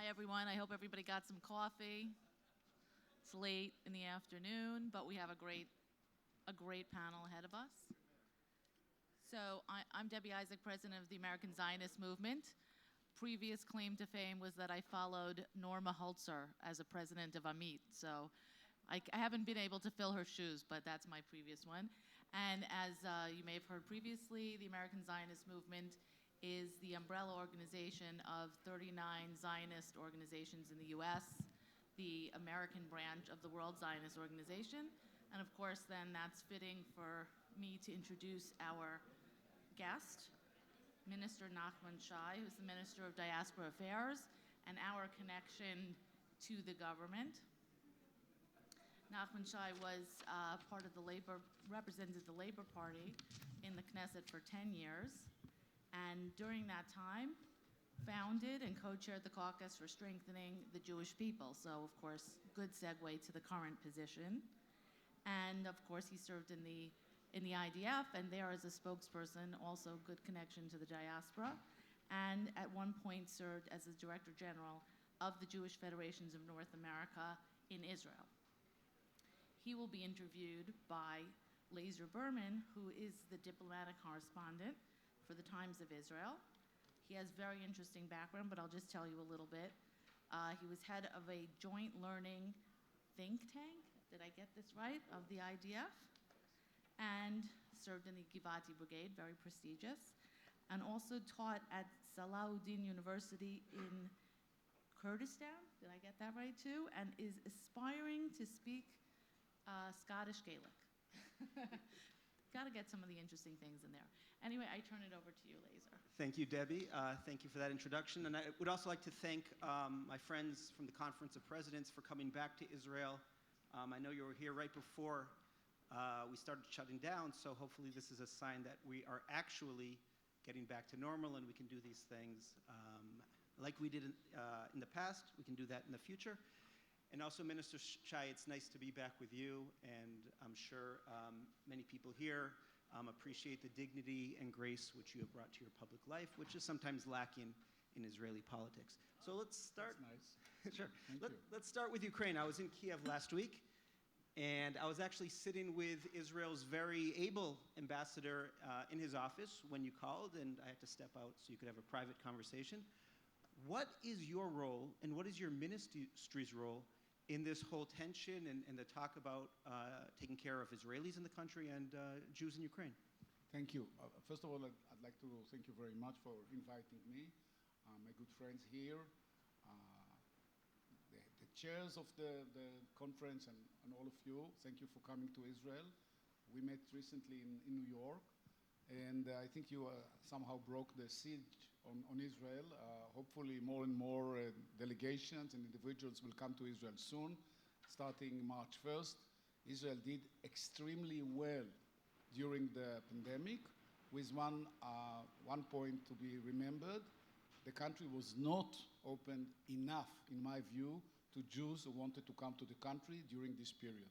everyone. I hope everybody got some coffee. It's late in the afternoon, but we have a great panel ahead of us. So I'm Debbie Isaac, president of the American Zionist Movement. Previous claim to fame was that I followed Norma Holzer as a president of Amit. So I haven't been able to fill her shoes, but that's my previous one. And as you may have heard previously, the American Zionist Movement is the umbrella organization of 39 Zionist organizations in the US, the American branch of the World Zionist Organization. And of course, then that's fitting for me to introduce our guest, Minister Nachman Shai, who's the Minister of Diaspora Affairs, and our connection to the government. Nachman Shai was part of the represented the Labor Party in the Knesset for 10 years. And during that time, founded and co-chaired the caucus for strengthening the Jewish people. So, of course, good segue to the current position. And, of course, he served in the IDF, and there as a spokesperson, also good connection to the diaspora, and at one point served as the Director General of the Jewish Federations of North America in Israel. He will be interviewed by Lazar Berman, who is the diplomatic correspondent for the Times of Israel. He has very interesting background, but I'll just tell you a little bit. He was head of a joint learning think tank, did I get this right, of the IDF, and served in the Givati Brigade, very prestigious, and also taught at Salahuddin University in Kurdistan, did I get that right too, and is aspiring to speak Scottish Gaelic. Got to get some of the interesting things in there. Anyway, I turn it over to you, Lazar. Thank you, Debbie. Thank you for that introduction. And I would also like to thank my friends from the Conference of Presidents for coming back to Israel. I know you were here right before we started shutting down, so hopefully this is a sign that we are actually getting back to normal and we can do these things like we did in the past. We can do that in the future. And also, Minister Shai, it's nice to be back with you, and I'm sure many people here appreciate the dignity and grace which you have brought to your public life, which is sometimes lacking in Israeli politics. So let's start. That's nice. Sure. Thank you. Let's start with Ukraine. I was in Kiev last week, and I was actually sitting with Israel's very able ambassador in his office when you called, and I had to step out so you could have a private conversation. What is your role, and what is your ministry's role in this whole tension and the talk about taking care of Israelis in the country and Jews in Ukraine? Thank you. First of all, I'd like to thank you very much for inviting me, my good friends here, the chairs of the conference, and all of you. Thank you for coming to Israel. We met recently in New York, and I think you somehow broke the siege on Israel. Hopefully more and more delegations and individuals will come to Israel soon, starting March 1st. Israel did extremely well during the pandemic, with one point to be remembered. The country was not opened enough, in my view, to Jews who wanted to come to the country during this period.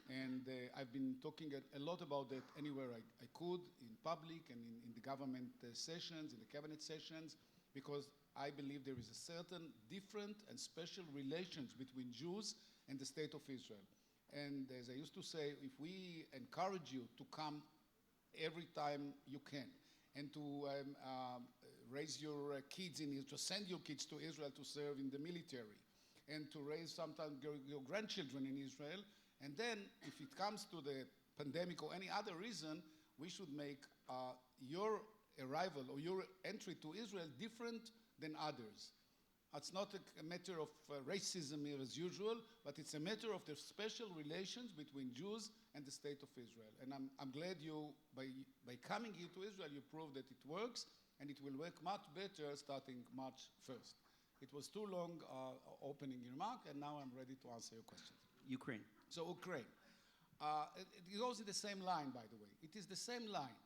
And I've been talking a lot about that anywhere I could, in public and in the government sessions, in the cabinet sessions, because I believe there is a certain different and special relations between Jews and the state of Israel. And as I used to say, if we encourage you to come every time you can, and to raise your kids in Israel, to send your kids to Israel to serve in the military, and to raise sometimes your grandchildren in Israel, and then, if it comes to the pandemic or any other reason, we should make your arrival or your entry to Israel different than others. It's not a matter of racism here as usual, but it's a matter of the special relations between Jews and the state of Israel. And I'm glad you, by coming here to Israel, you proved that it works, and it will work much better starting March 1st. It was too long opening remark, and now I'm ready to answer your questions. Ukraine. So Ukraine. It goes in the same line, by the way. It is the same line.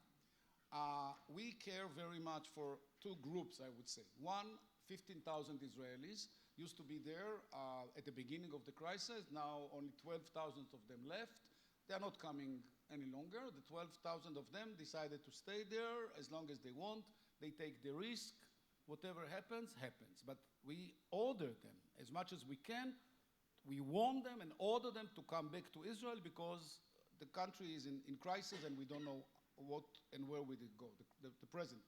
We care very much for two groups, I would say. One, 15,000 Israelis used to be there at the beginning of the crisis. Now only 12,000 of them left. They are not coming any longer. The 12,000 of them decided to stay there as long as they want. They take the risk whatever happens, happens. But we order them as much as we can. We warn them and order them to come back to Israel because the country is in crisis and we don't know what and where will it go, the present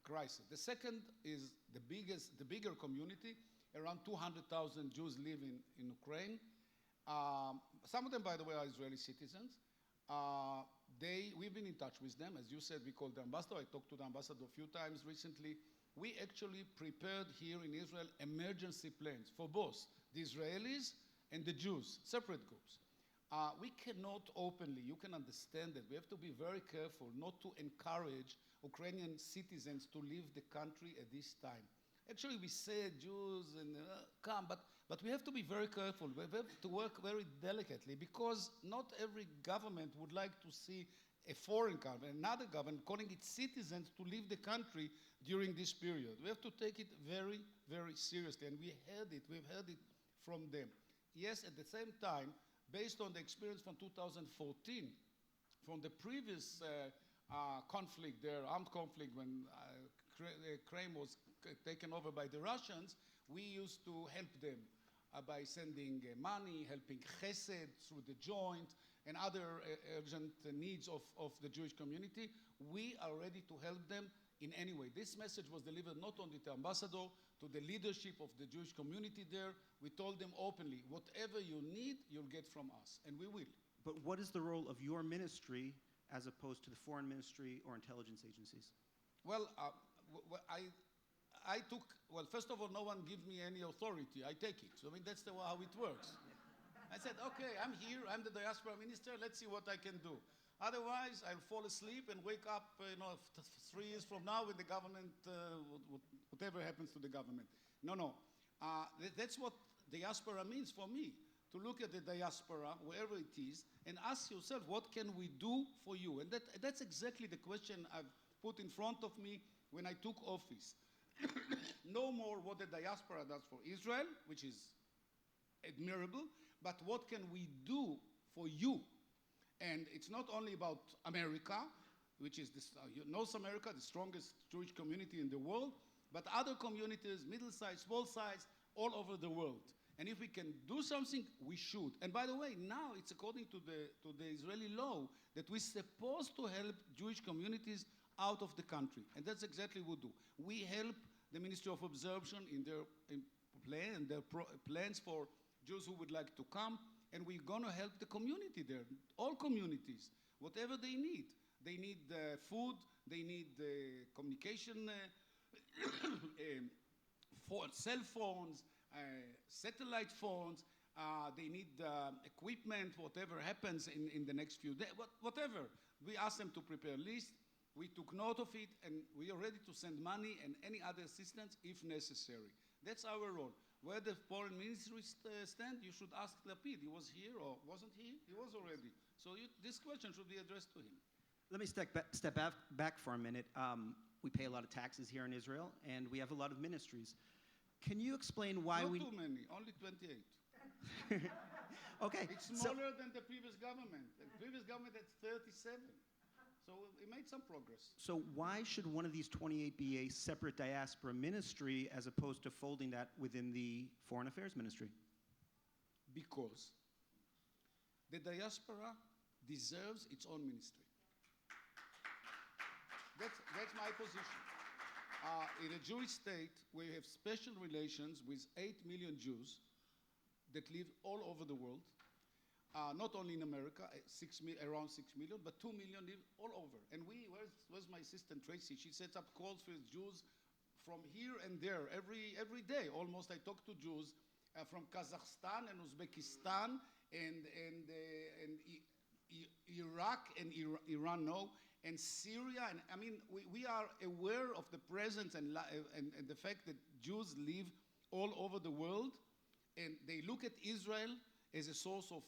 crisis. The second is the bigger community. Around 200,000 Jews live in Ukraine. Some of them, by the way, are Israeli citizens. We've been in touch with them. As you said, we called the ambassador. I talked to the ambassador a few times recently. We actually prepared here in Israel emergency plans for both the Israelis and the Jews, separate groups. We cannot openly, you can understand that, we have to be very careful not to encourage Ukrainian citizens to leave the country at this time. Actually, we said Jews and come, but we have to be very careful. We have to work very delicately because not every government would like to see a foreign government, another government, calling its citizens to leave the country during this period. We have to take it very, very seriously, and we've heard it from them. Yes, at the same time, based on the experience from 2014, from the previous conflict there, armed conflict when Crimea was taken over by the Russians, we used to help them by sending money, helping Chesed through the joint, and other urgent needs of the Jewish community. We are ready to help them in any way. This message was delivered not only to the ambassador, to the leadership of the Jewish community there. We told them openly, whatever you need, you'll get from us, and we will. But what is the role of your ministry as opposed to the foreign ministry or intelligence agencies? Well, I took, well, first of all, no one give me any authority. I take it. So, I mean, that's how it works. I said, okay, I'm here, I'm the diaspora minister, let's see what I can do. Otherwise, I'll fall asleep and wake up, 3 years from now with the government, whatever happens to the government. No. That's what diaspora means for me. To look at the diaspora, wherever it is, and ask yourself, what can we do for you? And that's exactly the question I've put in front of me when I took office. No more what the diaspora does for Israel, which is admirable, but what can we do for you? And it's not only about America, which is North America, the strongest Jewish community in the world, but other communities, middle-sized, small-sized, all over the world. And if we can do something, we should. And by the way, now it's according to the Israeli law that we're supposed to help Jewish communities out of the country. And that's exactly what we do. We help the Ministry of Absorption in their plans for Jews who would like to come. And we're going to help the community there, all communities, whatever they need. They need food, they need communication, cell phones, satellite phones, they need equipment, whatever happens in the next few days, whatever. We asked them to prepare a list. We took note of it, and we are ready to send money and any other assistance if necessary. That's our role. Where the foreign ministry stand, you should ask Lapid. He was here or wasn't he? He was already. So this question should be addressed to him. Let me step back for a minute. We pay a lot of taxes here in Israel, and we have a lot of ministries. Can you explain why Not too many, only 28. Okay. It's smaller than the previous government. The previous government had 37. So it made some progress. So why should one of these 28 be a separate diaspora ministry as opposed to folding that within the Foreign Affairs Ministry? Because the diaspora deserves its own ministry. That's my position. In a Jewish state, we have special relations with 8 million Jews that live all over the world. Not only in America, around 6 million, but 2 million live all over. And where's my assistant Tracy? She sets up calls for Jews from here and there every day. Almost I talk to Jews from Kazakhstan and Uzbekistan and Iraq and Iran, and Syria. And I mean, we are aware of the presence and the fact that Jews live all over the world, and they look at Israel as a source of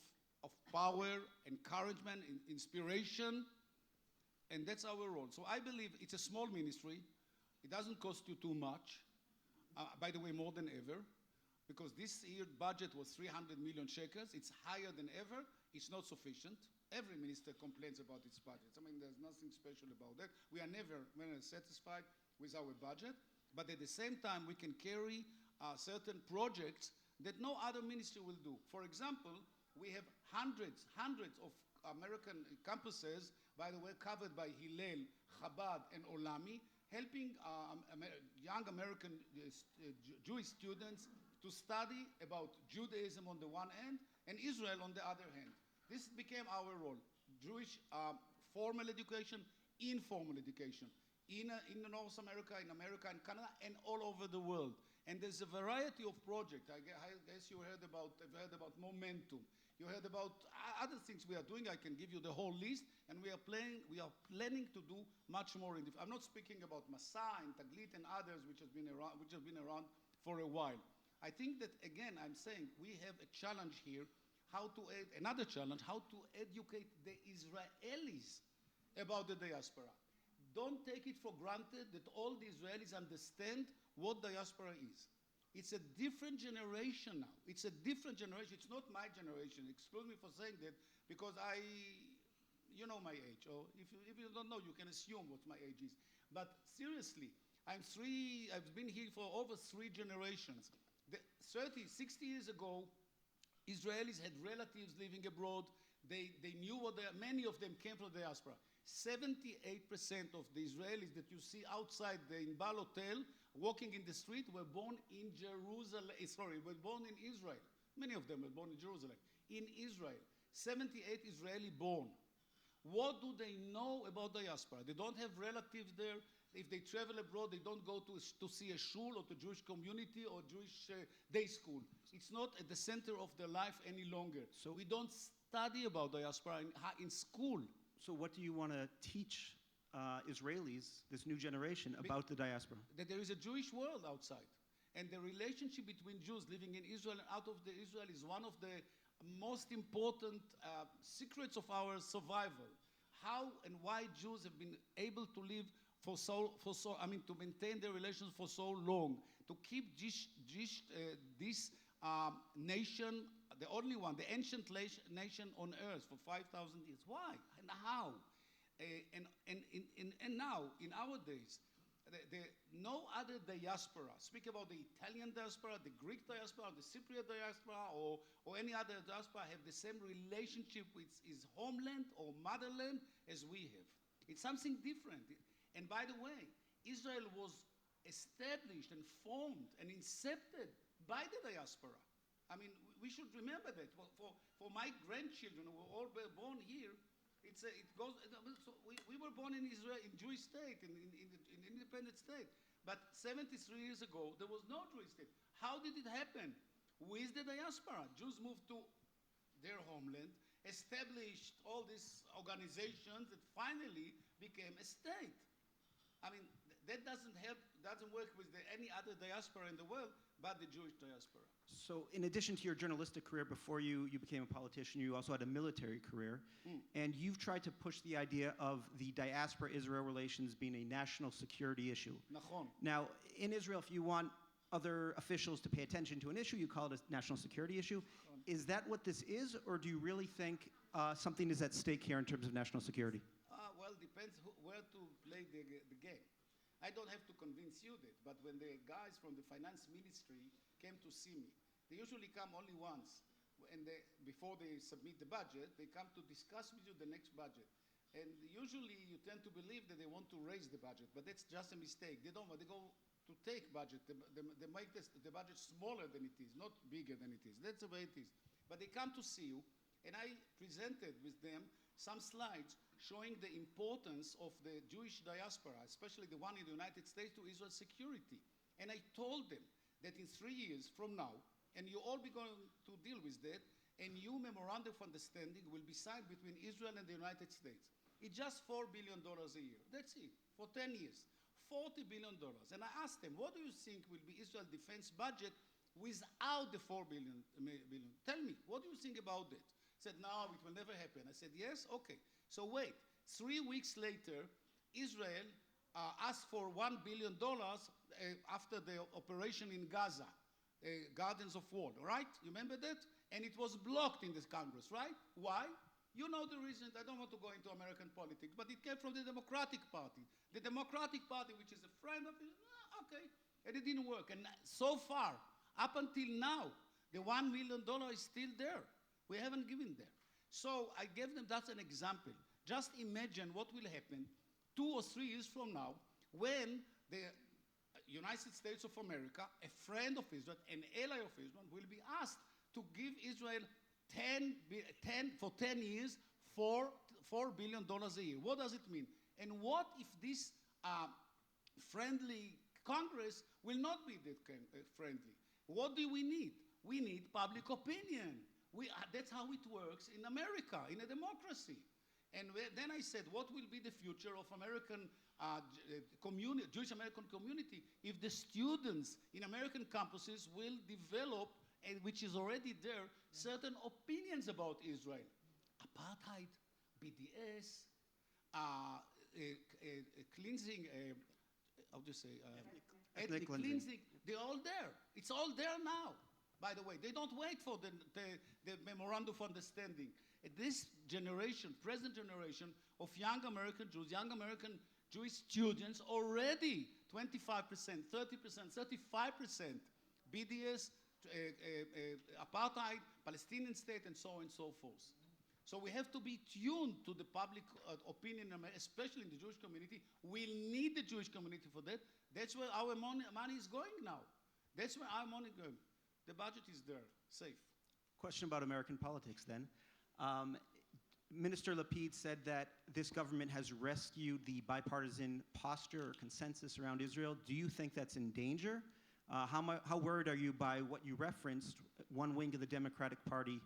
power, encouragement, inspiration, and that's our role. So I believe it's a small ministry. It doesn't cost you too much. By the way, more than ever, because this year budget was 300 million shekels. It's higher than ever. It's not sufficient. Every minister complains about its budgets. I mean, there's nothing special about that. We are never satisfied with our budget. But at the same time, we can carry certain projects that no other ministry will do. For example, we have hundreds of American campuses, by the way, covered by Hillel, Chabad, and Olami, helping young American Jewish students to study about Judaism on the one hand and Israel on the other hand. This became our role. Jewish formal education, informal education, in North America, in America, in Canada, and all over the world. And there's a variety of projects. I guess you heard about Momentum. You heard about other things we are doing. I can give you the whole list, and we are planning to do much more. I'm not speaking about Masa and Taglit and others, which have been around for a while. I think that, again, I'm saying we have a challenge here, another challenge, how to educate the Israelis about the diaspora. Don't take it for granted that all the Israelis understand what diaspora is. It's a different generation now. It's a different generation. It's not my generation. Excuse me for saying that, because you know my age. Or if you don't know, you can assume what my age is. But seriously, I've been here for over 3 generations. 60 years ago, Israelis had relatives living abroad. They knew many of them came from the diaspora. 78% of the Israelis that you see outside the Inbal Hotel walking in the street were born in were born in Israel. Many of them were born in Jerusalem. In Israel. 78 Israeli born. What do they know about diaspora? They don't have relatives there. If they travel abroad, they don't go to see a shul or to Jewish community or Jewish day school. It's not at the center of their life any longer. So we don't study about diaspora in school. So what do you want to teach Israelis, this new generation, about the diaspora? That there is a Jewish world outside. And the relationship between Jews living in Israel and out of Israel is one of the most important secrets of our survival. How and why Jews have been able to live to maintain their relations for so long, to keep this nation, the only one, the ancient nation on earth for 5,000 years. Why and how? And now, in our days, no other diaspora, speak about the Italian diaspora, the Greek diaspora, the Cypriot diaspora, or any other diaspora, have the same relationship with his homeland or motherland as we have. It's something different. And by the way, Israel was established and formed and incepted by the diaspora. I mean, we should remember that. For my grandchildren who were all born here, we were born in Israel, in Jewish state, in independent state. But 73 years ago, there was no Jewish state. How did it happen? With the diaspora. Jews moved to their homeland, established all these organizations that finally became a state. I mean, that doesn't work with any other diaspora in the world but the Jewish diaspora. So in addition to your journalistic career, before you became a politician, you also had a military career. And you've tried to push the idea of the diaspora-Israel relations being a national security issue. Nachman. Now, in Israel, if you want other officials to pay attention to an issue, you call it a national security issue. Is that what this is, or do you really think something is at stake here in terms of national security? Well, depends where to play the game. I don't have to convince you that, but when the guys from the finance ministry came to see me, they usually come only once, and before they submit the budget, they come to discuss with you the next budget. And usually you tend to believe that they want to raise the budget, but that's just a mistake. They don't want, they go to take budget. They make the budget smaller than it is, not bigger than it is. That's the way it is. But they come to see you, and I presented with them some slides showing the importance of the Jewish diaspora, especially the one in the United States, to Israel's security. And I told them that in 3 years from now, and you all be going to deal with that, a new memorandum of understanding will be signed between Israel and the United States. It's just $4 billion a year. That's it, for 10 years. $40 billion. And I asked them, what do you think will be Israel's defense budget without the $4 billion? Tell me, what do you think about that? Said, no, it will never happen. I said, yes, okay. So wait, 3 weeks later, Israel asked for $1 billion after the operation in Gaza, Gardens of War, right? You remember that? And it was blocked in this Congress, right? Why? You know the reason. I don't want to go into American politics, but it came from the Democratic Party. The Democratic Party, which is a friend of Israel, okay, And it didn't work. And so far, up until now, the $1 million is still there. We haven't given them. So I gave them, that's an example. Just imagine what will happen 2 or 3 years from now when the United States of America, a friend of Israel, an ally of Israel, will be asked to give Israel for 10 years, $4 billion a year. What does it mean? And what if this friendly Congress will not be that friendly? What do we need? We need public opinion. That's how it works in America, in a democracy. And then I said, what will be the future of American community, Jewish American community, if the students in American campuses will develop, and which is already there, certain opinions about Israel? Apartheid, BDS, cleansing, how do you say? Ethnic cleansing. They're all there. It's all there now, by the way. They don't wait for the memorandum of understanding. This generation, present generation of young American Jews, young American Jewish students, already 25%, 30%, 35% BDS, apartheid, Palestinian state, and so on and so forth. So we have to be tuned to the public opinion, especially in the Jewish community. We need the Jewish community for that. That's where our money is going now. That's where our money is going. The budget is there, safe. Question about American politics then. Minister Lapid said that this government has rescued the bipartisan posture or consensus around Israel. Do you think that's in danger? How worried are you by what you referenced, one wing of the Democratic Party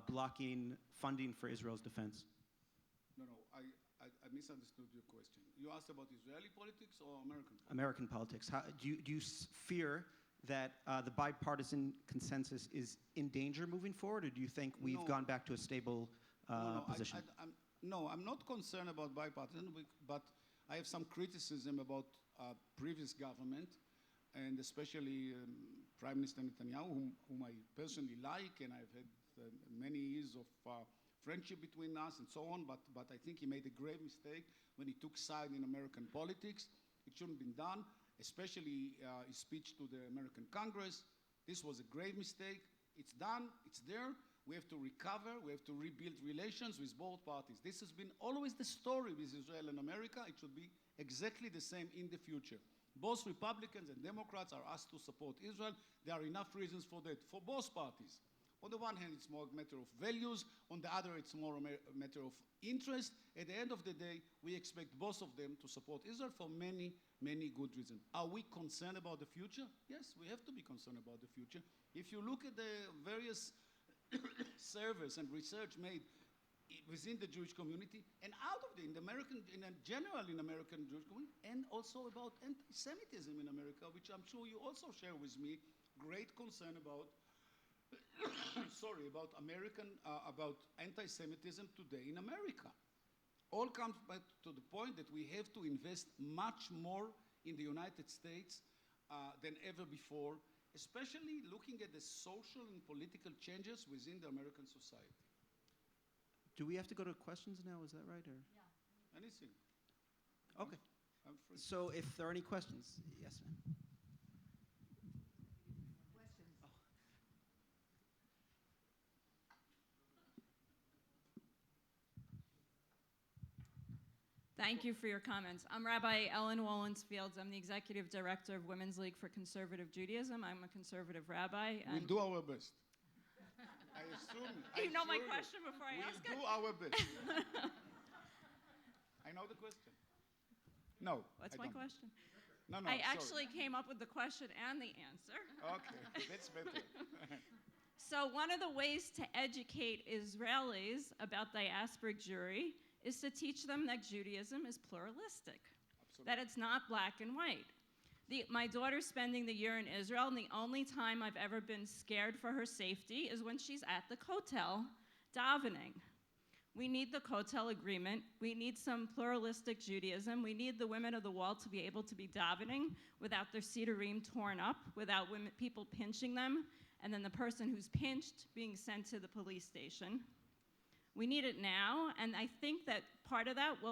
blocking funding for Israel's defense? No, I misunderstood your question. You asked about Israeli politics or American politics? American politics. Do you fear that the bipartisan consensus is in danger moving forward, or do you think we've gone back to a stable position? I'm not concerned about bipartisan, but I have some criticism about previous government, and especially Prime Minister Netanyahu, whom I personally like, and I've had many years of friendship between us and so on, but I think he made a grave mistake when he took side in American politics. It shouldn't have been done, especially his speech to the American Congress. This was a grave mistake. It's done. It's there. We have to recover. We have to rebuild relations with both parties. This has been always the story with Israel and America. It should be exactly the same in the future. Both Republicans and Democrats are asked to support Israel. There are enough reasons for that, for both parties. On the one hand, it's more a matter of values. On the other, it's more a matter of interest. At the end of the day, we expect both of them to support Israel for many, many good reasons. Are we concerned about the future? Yes, we have to be concerned about the future. If you look at the various surveys and research made within the Jewish community and out of in American Jewish community, and also about anti-Semitism in America, which I'm sure you also share with me, great concern about about anti-Semitism today in America. All comes back to the point that we have to invest much more in the United States than ever before, especially looking at the social and political changes within the American society. Do we have to go to questions now? Is that right? Or? Yeah. Anything. Okay. I'm free. So if there are any questions, yes, ma'am. Thank you for your comments. I'm Rabbi Ellen Wollensfields. I'm the Executive Director of Women's League for Conservative Judaism. I'm a conservative rabbi. We'll do our best. I assume. Do you know my question before I ask it? We'll do our best. I know the question. No. What's I my don't. question? No, I sorry. actually came up with the question and the answer. Okay, that's better. So one of the ways to educate Israelis about diasporic Jewry is to teach them that Judaism is pluralistic, Absolutely. that it's not black and white. My daughter's spending the year in Israel, and the only time I've ever been scared for her safety is when she's at the Kotel davening. We need the Kotel agreement. We need some pluralistic Judaism. We need the women of the wall to be able to be davening without their sidurim torn up, without people pinching them, and then the person who's pinched being sent to the police station. We need it now, and I think that part of that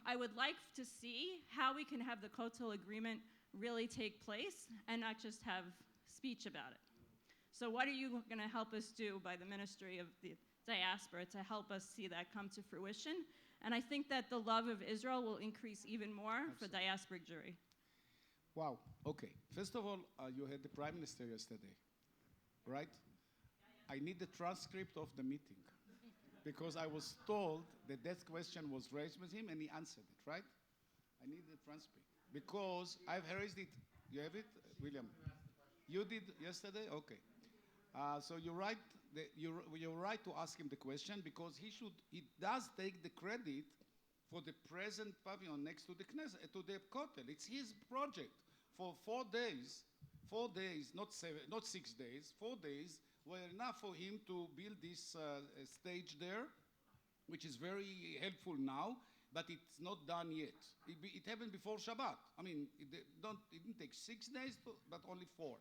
I would like to see how we can have the Kotel agreement really take place and not just have speech about it. So what are you going to help us do by the Ministry of the Diaspora to help us see that come to fruition? And I think that the love of Israel will increase even more for diasporic Jewry. Wow. Okay. First of all, you had the Prime Minister yesterday, right? I need the transcript of the meeting because I was told that that question was raised with him and he answered it, right? I need the transcript because I've raised it. You have it, William? You did yesterday? Okay. So you're right. You're right to ask him the question because he does take the credit for the present pavilion next to the Knesset, to the Kotel. It's his project. For 4 days, not 6 days, 4 days were enough for him to build this stage there, which is very helpful now, but it's not done yet. It happened before Shabbat. I mean, it didn't take 6 days, but only 4.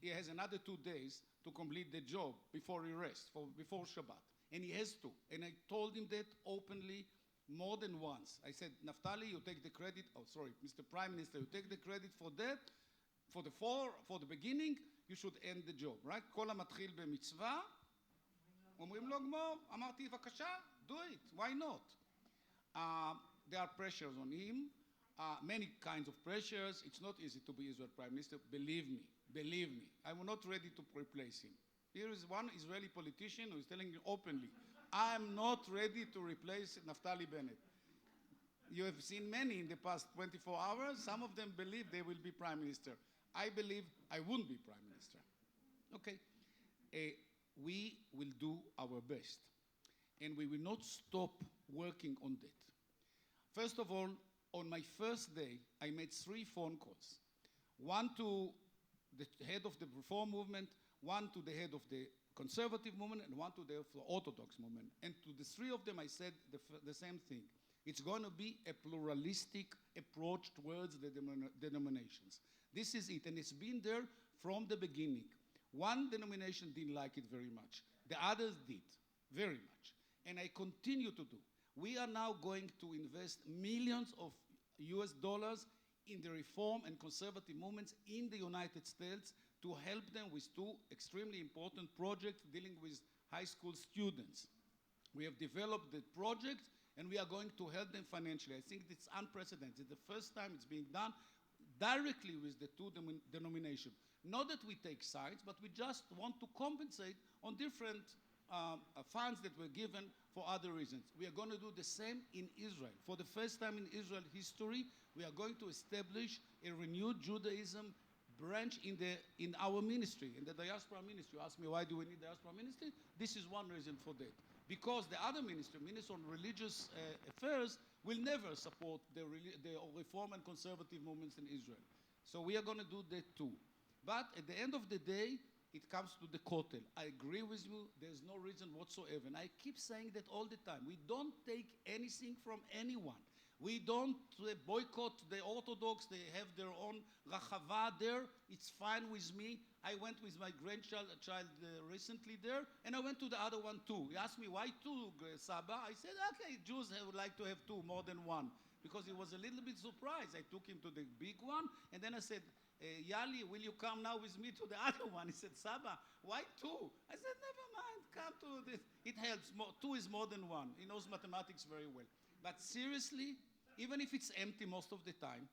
He has another 2 days to complete the job before he rests, before Shabbat. And he has to. And I told him that openly more than once. I said, Naftali, you take the credit. Oh, sorry, Mr. Prime Minister, you take the credit for that. For the beginning, you should end the job, right? כל המתחיל במצווה, אומרים לו גמור. אמרתי, בבקשה, do it. Why not? There are pressures on him. Many kinds of pressures. It's not easy to be Israel Prime Minister. Believe me. I'm not ready to replace him. Here is one Israeli politician who is telling me openly, I'm not ready to replace Naftali Bennett. You have seen many in the past 24 hours. Some of them believe they will be Prime Minister. I believe I won't be Prime Minister. Okay. We will do our best. And we will not stop working on that. First of all, on my first day, I made 3 phone calls. One to the head of the Reform movement, one to the head of the Conservative movement, and one to the Orthodox movement. And to the 3 of them, I said the same thing. It's going to be a pluralistic approach towards the denominations. This is it, and it's been there from the beginning. One denomination didn't like it very much. The others did, very much. And I continue to do. We are now going to invest millions of US dollars in the reform and conservative movements in the United States to help them with 2 extremely important projects dealing with high school students. We have developed the project and we are going to help them financially. I think it's unprecedented. It's the first time it's being done directly with the 2 denominations. Not that we take sides, but we just want to compensate on different funds that were given for other reasons. We are going to do the same in Israel. For the first time in Israel history, we are going to establish a renewed Judaism branch in our ministry, in the diaspora ministry. You ask me, why do we need diaspora ministry? This is one reason for that. Because the other ministry on religious affairs, will never support the reform and conservative movements in Israel. So we are going to do that too. But at the end of the day, it comes to the Kotel. I agree with you. There's no reason whatsoever. And I keep saying that all the time. We don't take anything from anyone. We don't boycott the Orthodox. They have their own rachava there. It's fine with me. I went with my grandchild recently there, and I went to the other one too. He asked me, why 2, Saba? I said, okay, Jews would like to have 2, more than 1. Because he was a little bit surprised. I took him to the big one, and then I said, Yali, will you come now with me to the other one? He said, Saba, why 2? I said, never mind, come to this. It helps. 2 is more than 1. He knows mathematics very well. But seriously, even if it's empty most of the time,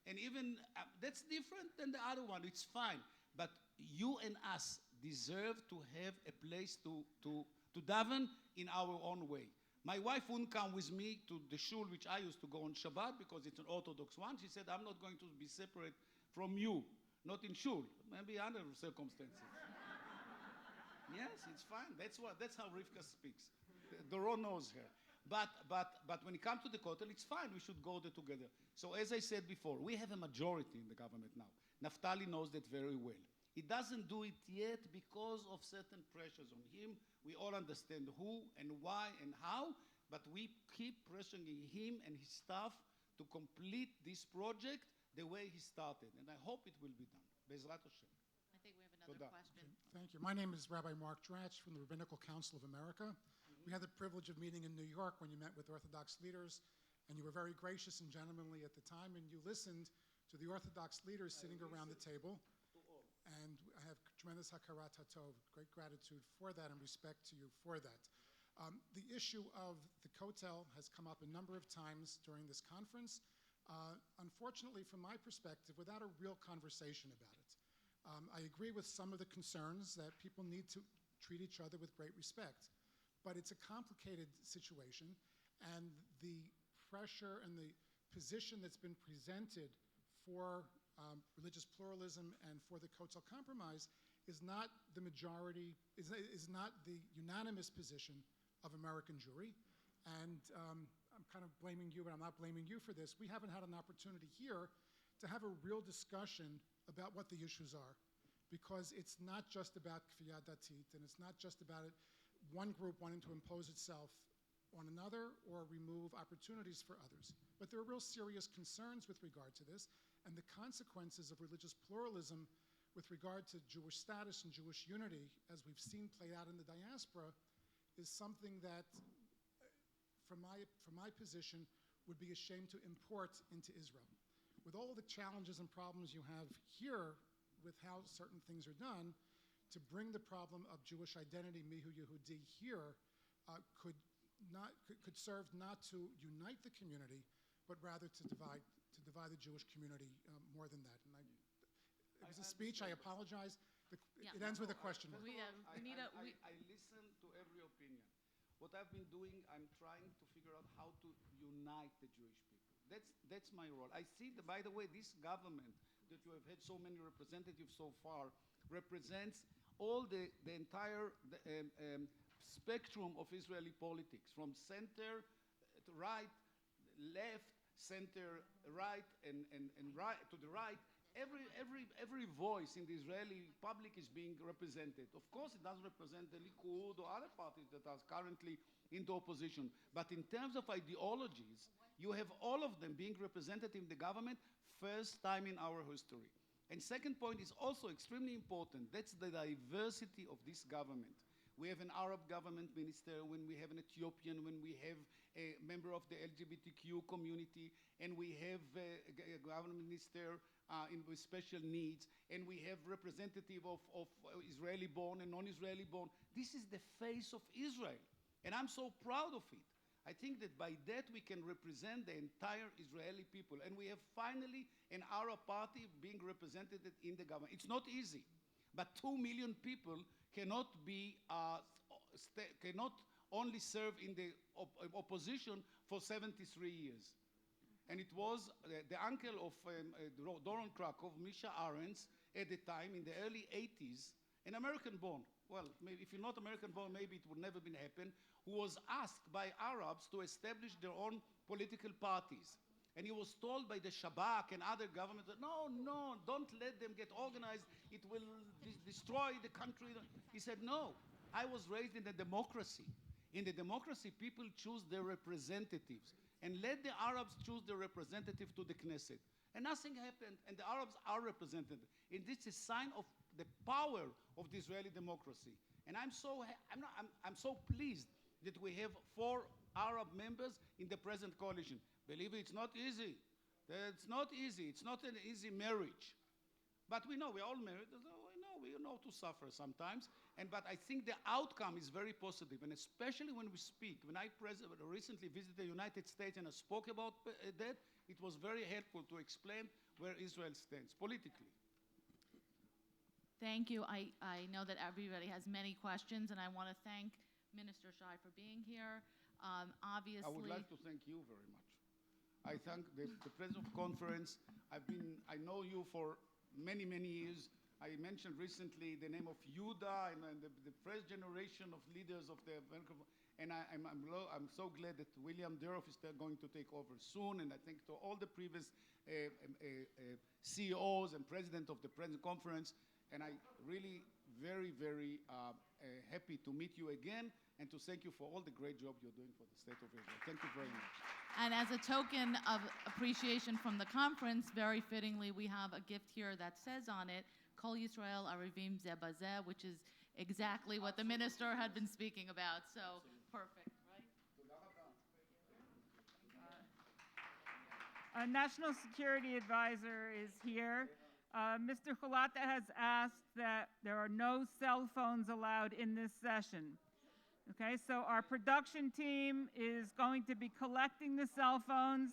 and even that's different than the other one, it's fine. But you and us deserve to have a place to daven in our own way. My wife wouldn't come with me to the shul which I used to go on Shabbat because it's an Orthodox one. She said, I'm not going to be separate from you, not in shul, maybe under circumstances. Yes, it's fine. That's how Rivka speaks. Doron knows her. But when it comes to the Kotel, it's fine. We should go there together. So as I said before, we have a majority in the government now. Naftali knows that very well. He doesn't do it yet because of certain pressures on him. We all understand who and why and how, but we keep pressuring him and his staff to complete this project the way he started. And I hope it will be done. Bezrat Hashem. I think we have another question. Thank you. My name is Rabbi Mark Dratch from the Rabbinical Council of America. We had the privilege of meeting in New York when you met with Orthodox leaders, and you were very gracious and gentlemanly at the time, and you listened to the Orthodox leaders sitting around the table. And I have tremendous hakarat hatov, great gratitude for that and respect to you for that. The issue of the Kotel has come up a number of times during this conference, unfortunately from my perspective, without a real conversation about it. I agree with some of the concerns that people need to treat each other with great respect, but it's a complicated situation, and the pressure and the position that's been presented for religious pluralism and for the Kotel Compromise is not the majority, is not the unanimous position of American Jewry. And I'm kind of blaming you, but I'm not blaming you for this. We haven't had an opportunity here to have a real discussion about what the issues are, because it's not just about kfiyah datit, and it's not just about one group wanting to impose itself on another or remove opportunities for others. But there are real serious concerns with regard to this, and the consequences of religious pluralism with regard to Jewish status and Jewish unity, as we've seen played out in the diaspora, is something that, from my position, would be a shame to import into Israel. With all the challenges and problems you have here with how certain things are done, to bring the problem of Jewish identity, mihu Yehudi, here could serve not to unite the community, but rather to divide the Jewish community more than that. And it was a speech. I apologize. It ends with a question. I listen to every opinion. What I've been doing, I'm trying to figure out how to unite the Jewish people. That's my role. I see, by the way, this government that you have had so many representatives so far represents all the entire spectrum of Israeli politics, from center to right, left, center, right, and right to the right. Every voice in the Israeli public is being represented. Of course, it doesn't represent the Likud or other parties that are currently in the opposition. But in terms of ideologies, you have all of them being represented in the government, first time in our history. And second point is also extremely important. That's the diversity of this government. We have an Arab government minister, when we have an Ethiopian, when we have a member of the LGBTQ community, and we have a government minister with special needs, and we have representative of Israeli-born and non-Israeli-born. This is the face of Israel, and I'm so proud of it. I think that by that we can represent the entire Israeli people, and we have finally an Arab party being represented in the government. It's not easy, but 2 million people cannot only serve in the opposition for 73 years. And it was the uncle of Doron Krakow, Misha Arens, at the time, in the early 80s, an American-born, well, maybe if you're not American-born, maybe it would never been happen, who was asked by Arabs to establish their own political parties. And he was told by the Shabak and other governments that, no, don't let them get organized. It will destroy the country. He said, no, I was raised in a democracy. In the democracy, people choose their representatives. And let the Arabs choose their representative to the Knesset. And nothing happened, and the Arabs are represented. And this is a sign of the power of the Israeli democracy. And I'm so pleased that we have 4 Arab members in the present coalition. Believe me, it's not easy. It's not easy. It's not an easy marriage. But we know, we're all married. We know to suffer sometimes. But I think the outcome is very positive. And especially when we speak. When I recently visited the United States and I spoke about that, it was very helpful to explain where Israel stands politically. Thank you. I know that everybody has many questions, and I want to thank Minister Shai for being here. Obviously, I would like to thank you very much. I thank the President of Conference. I know you for many, many years. I mentioned recently the name of Yuda and the first generation of leaders of the and I'm so glad that William Deroff is going to take over soon. And I thank to all the previous CEOs and president of the present conference. And I really very, very happy to meet you again and to thank you for all the great job you're doing for the state of Israel. Thank you very much. And as a token of appreciation from the conference, very fittingly, we have a gift here that says on it, Kol Yisrael Arivim Zeh Bazeh, which is exactly what the minister had been speaking about. So perfect, right? Our National Security Advisor is here. Mr. Chulata has asked that there are no cell phones allowed in this session. Okay, so our production team is going to be collecting the cell phones.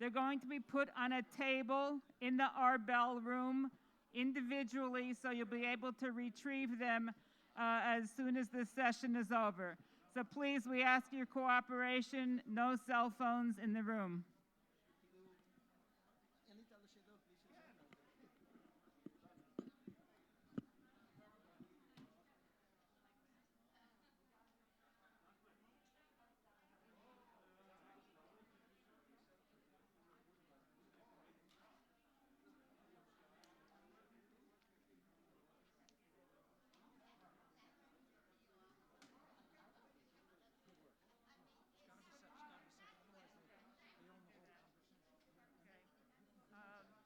They're going to be put on a table in the Arbel room individually, so you'll be able to retrieve them as soon as this session is over. So please, we ask your cooperation. No cell phones in the room.